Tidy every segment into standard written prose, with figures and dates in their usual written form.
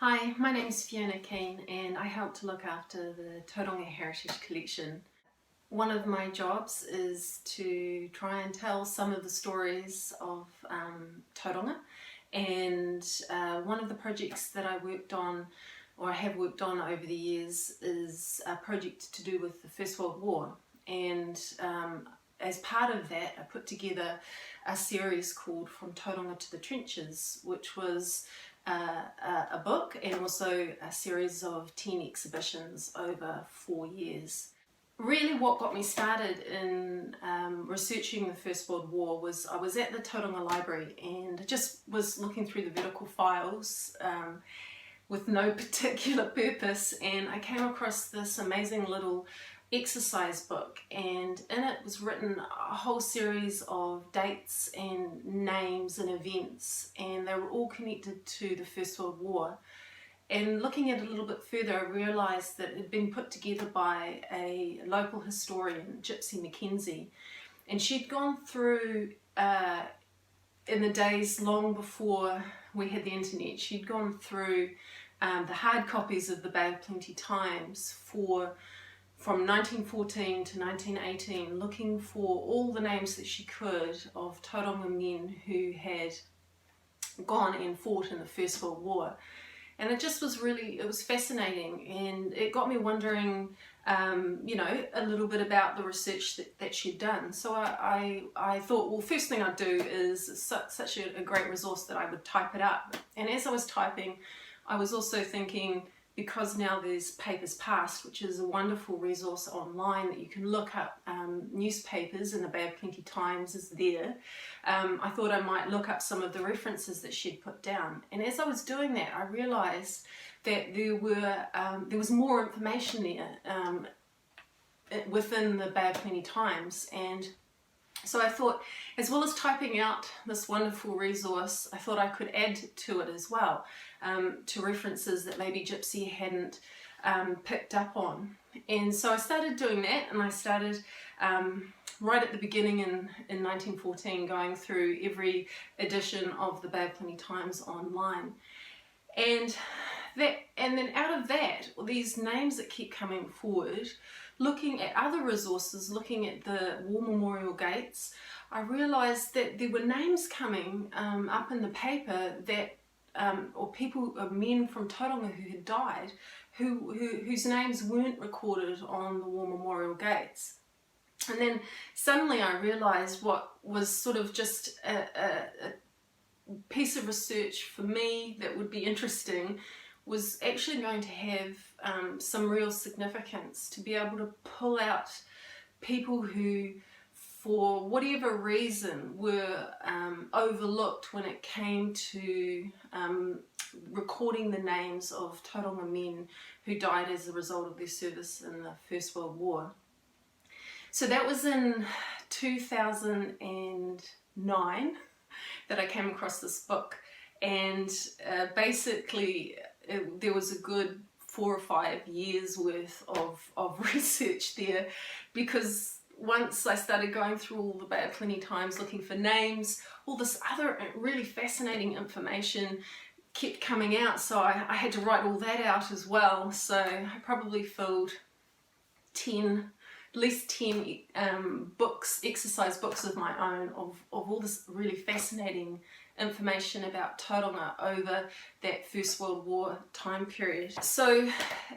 Hi, my name is Fiona Kean and I help to look after the Tauranga Heritage Collection. One of my jobs is to try and tell some of the stories of Tauranga, and one of the projects that I worked on or have worked on over the years is a project to do with the First World War, and as part of that I put together a series called From Tauranga to the Trenches, which was a book and also a series of 10 exhibitions over 4 years. Really what got me started in researching the First World War was I was at the Tauranga Library and just was looking through the vertical files with no particular purpose, and I came across this amazing little exercise book, and in it was written a whole series of dates and names and events, and they were all connected to the First World War. And looking at it a little bit further, I realised that it had been put together by a local historian, Gypsy Mackenzie, and she'd gone through in the days long before we had the internet, she'd gone through the hard copies of the Bay of Plenty Times from 1914 to 1918, looking for all the names that she could of Tauranga men who had gone and fought in the First World War. And it just was really, it was fascinating, and it got me wondering, you know, a little bit about the research that she'd done. So I thought, well, first thing I'd do is such a great resource that I would type it up. And as I was typing, I was also thinking, because now there's Papers Past, which is a wonderful resource online that you can look up newspapers, and the Bay of Plenty Times is there, I thought I might look up some of the references that she'd put down. And as I was doing that, I realised that there was more information there within the Bay of Plenty Times. And so I thought, as well as typing out this wonderful resource, I thought I could add to it as well, to references that maybe Gypsy hadn't picked up on. And so I started doing that, and I started right at the beginning in 1914, going through every edition of the Bay of Plenty Times online. And then out of that, these names that keep coming forward, looking at other resources, looking at the war memorial gates, I realised that there were names coming up in the paper that, or people, men from Tauranga who had died, whose names weren't recorded on the war memorial gates. And then suddenly I realised what was sort of just a piece of research for me that would be interesting was actually going to have some real significance, to be able to pull out people who, for whatever reason, were overlooked when it came to recording the names of Tauranga men who died as a result of their service in the First World War. So that was in 2009 that I came across this book, and basically there was a good 4 or 5 years worth of research there, because once I started going through all the Bay of Plenty Times looking for names, all this other really fascinating information kept coming out, so I had to write all that out as well. So I probably filled at least 10 books, exercise books of my own, of all this really fascinating information about Tauranga over that First World War time period. So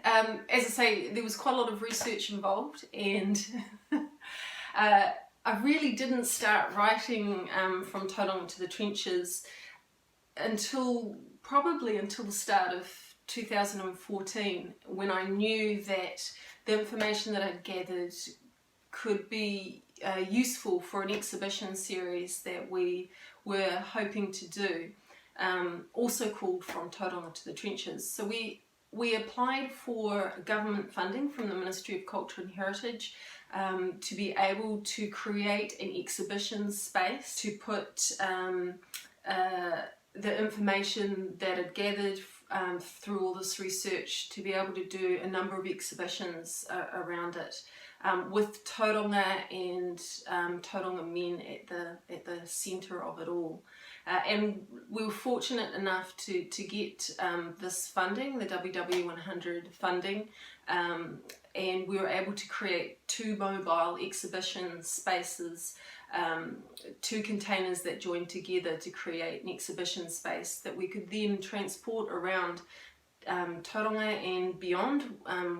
as I say, there was quite a lot of research involved, and I really didn't start writing From Tauranga to the Trenches until the start of 2014, when I knew that the information that I'd gathered could be useful for an exhibition series that we were hoping to do, also called From Tauranga to the Trenches. So we applied for government funding from the Ministry of Culture and Heritage to be able to create an exhibition space to put the information that I'd gathered through all this research, to be able to do a number of exhibitions around it, with Tauranga and Tauranga men at the centre of it all. And we were fortunate enough to get this funding, the WW100 funding, and we were able to create 2 mobile exhibition spaces, 2 containers that joined together to create an exhibition space that we could then transport around Tauranga and beyond.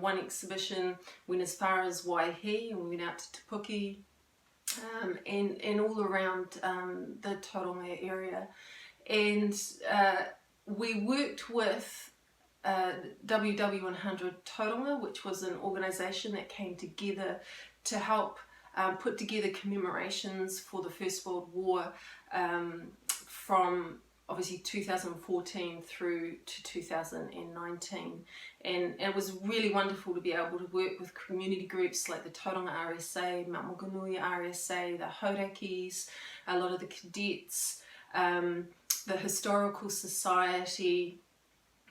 One exhibition went as far as Waihi, and we went out to Te Puke, and all around the Tauranga area. And we worked with WW100 Tauranga, which was an organisation that came together to help put together commemorations for the First World War from obviously 2014 through to 2019, and it was really wonderful to be able to work with community groups like the Tauranga RSA, Mount Maunganui RSA, the Haurakis, a lot of the cadets, the Historical Society,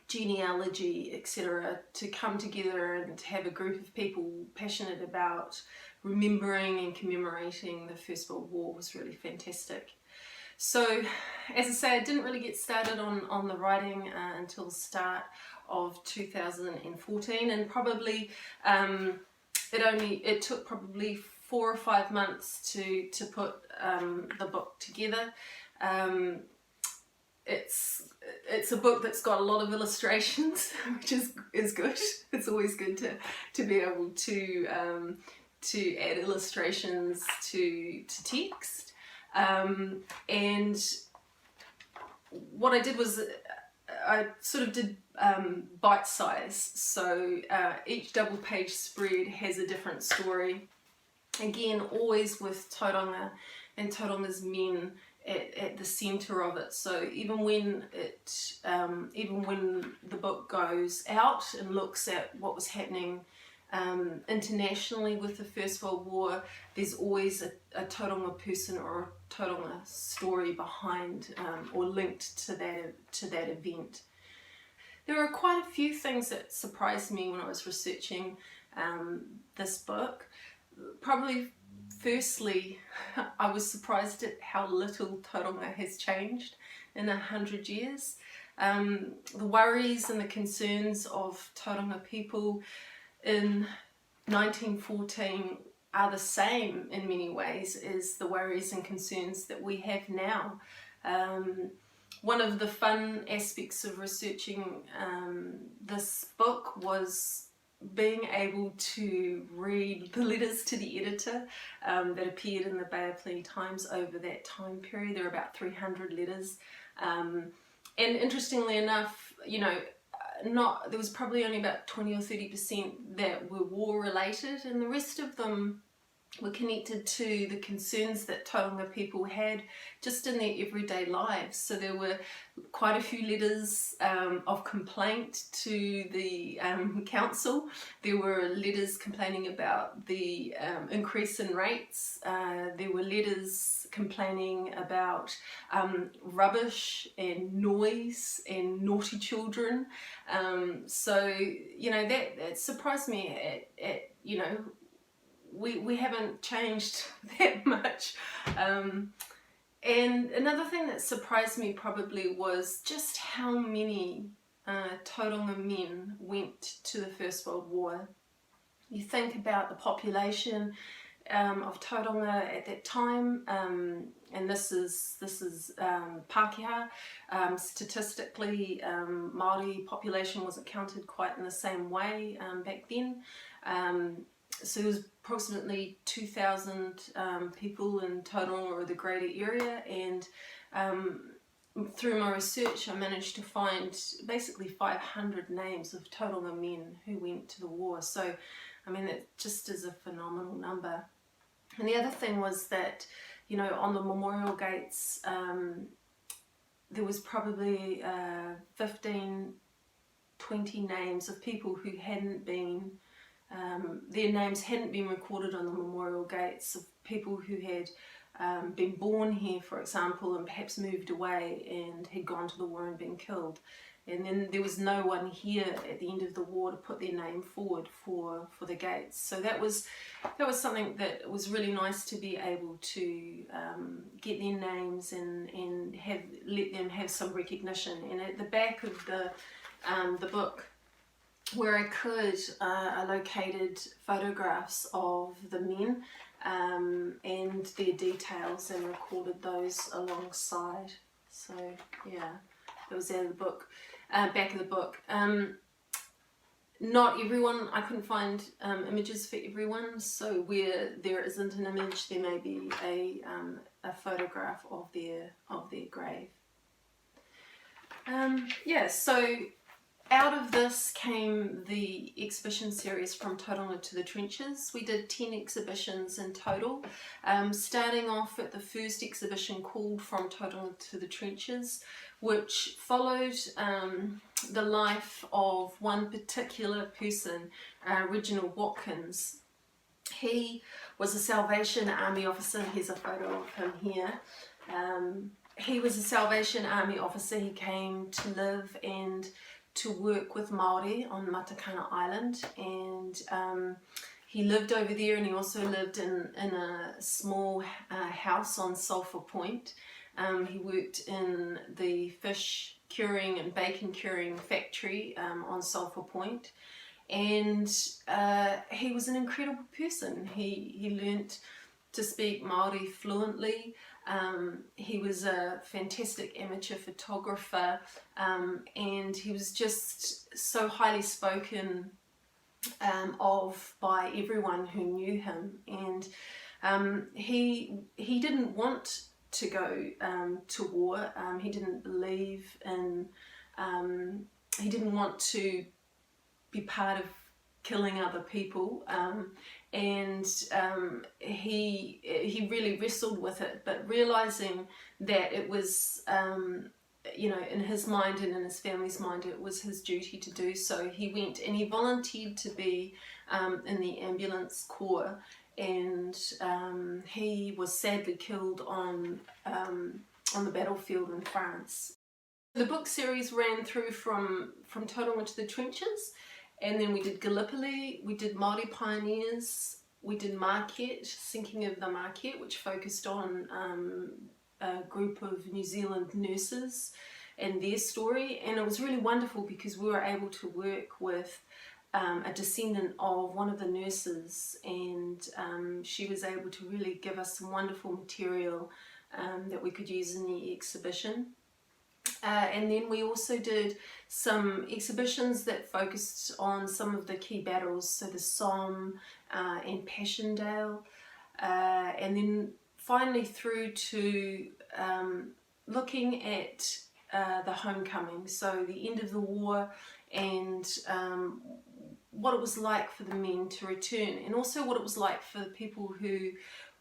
genealogy, etc., to come together and to have a group of people passionate about remembering and commemorating the First World War was really fantastic. So, as I say, I didn't really get started on the writing until the start of 2014, and probably it took probably 4 or 5 months to put the book together. It's a book that's got a lot of illustrations, which is good. It's always good to be able to add illustrations to text. And what I did was I sort of did bite size, so each double page spread has a different story, again always with Tauranga and Tauranga's men at the centre of it. So even when the book goes out and looks at what was happening internationally with the First World War, there's always a Tauranga person or a Tauranga story behind or linked to that event. There are quite a few things that surprised me when I was researching this book. Probably firstly, I was surprised at how little Tauranga has changed in 100 years. The worries and the concerns of Tauranga people in 1914 are the same in many ways as the worries and concerns that we have now. One of the fun aspects of researching this book was being able to read the letters to the editor that appeared in the Bay of Plenty Times over that time period. There were about 300 letters, and interestingly enough, you know, there was probably only about 20 or 30% that were war related, and the rest of them were connected to the concerns that Tauranga people had just in their everyday lives. So there were quite a few letters of complaint to the council. There were letters complaining about the increase in rates. There were letters complaining about rubbish and noise and naughty children. So, you know, that surprised me at you know, we haven't changed that much. And another thing that surprised me probably was just how many Tauranga men went to the First World War. You think about the population of Tauranga at that time, and this is Pākehā. Statistically, Māori population wasn't counted quite in the same way back then. So there was approximately 2,000 people in Tauranga or the greater area, and through my research I managed to find basically 500 names of Tauranga men who went to the war. So I mean, it just is a phenomenal number. And the other thing was that, you know, on the memorial gates there was probably 15, 20 names of people who hadn't been their names hadn't been recorded on the memorial gates, of people who had been born here, for example, and perhaps moved away and had gone to the war and been killed. And then there was no one here at the end of the war to put their name forward for the gates. So that was something that was really nice to be able to get their names and let them have some recognition. And at the back of the book, where I could, I located photographs of the men and their details and recorded those alongside. So yeah, it was out of the book. Back of the book. Not everyone, I couldn't find images for everyone, so where there isn't an image, there may be a photograph of their grave. Yeah, so out of this came the exhibition series From Tauranga to the Trenches. We did 10 exhibitions in total, starting off at the first exhibition called From Tauranga to the Trenches, which followed the life of one particular person, Reginald Watkins. He was a Salvation Army officer. Here's a photo of him here. He was a Salvation Army officer. He came to live and to work with Māori on Matakana Island, and he lived over there, and he also lived in a small house on Sulphur Point. He worked in the fish curing and bacon curing factory on Sulphur Point, and he was an incredible person. He learnt to speak Māori fluently. He was a fantastic amateur photographer, and he was just so highly spoken of by everyone who knew him. And he didn't want to go to war. He didn't believe in, he didn't want to be part of killing other people, and he really wrestled with it, but realizing that it was, you know, in his mind and in his family's mind, it was his duty to do so. He went and he volunteered to be in the ambulance corps, and he was sadly killed on the battlefield in France. The book series ran through from Tauranga to the Trenches, and then we did Gallipoli, we did Māori Pioneers, we did Marquette, Sinking of the Marquette, which focused on a group of New Zealand nurses and their story. And it was really wonderful because we were able to work with a descendant of one of the nurses, and she was able to really give us some wonderful material that we could use in the exhibition. And then we also did some exhibitions that focused on some of the key battles, so the Somme and Passchendaele, and then finally through to looking at the homecoming, so the end of the war, and what it was like for the men to return, and also what it was like for the people who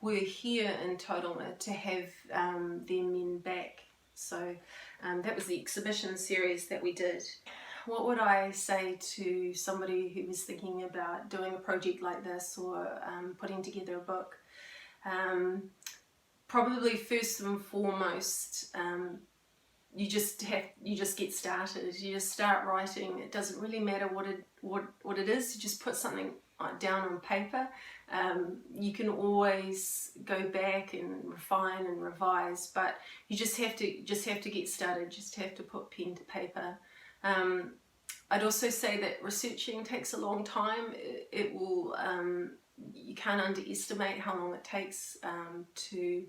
were here in Tauranga to have their men back. So that was the exhibition series that we did. What would I say to somebody who was thinking about doing a project like this, or putting together a book? Probably first and foremost, you just get started. You just start writing. It doesn't really matter what it is. You just put something down on paper. You can always go back and refine and revise, but you just have to get started. Just have to put pen to paper. I'd also say that researching takes a long time. It will, you can't underestimate how long it takes to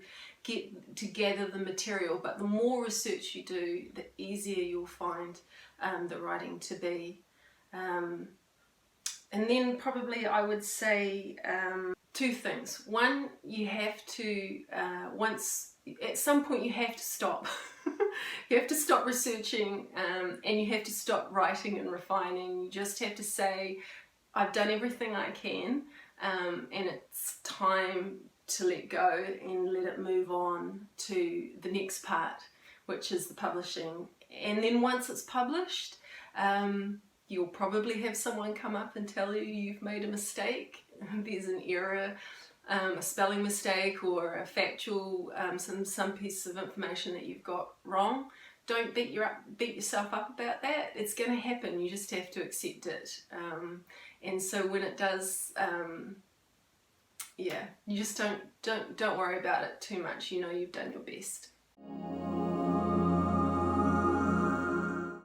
gather the material, but the more research you do, the easier you'll find the writing to be. And then probably I would say two things. One, you have to, at some point you have to stop. You have to stop researching, and you have to stop writing and refining. You just have to say, I've done everything I can, and it's time to let go and let it move on to the next part, which is the publishing. And then once it's published, you'll probably have someone come up and tell you you've made a mistake, there's an error, a spelling mistake or a factual, some piece of information that you've got wrong. Don't beat yourself up about that. It's going to happen. You just have to accept it. And so when it does, yeah, you just don't worry about it too much. You know you've done your best.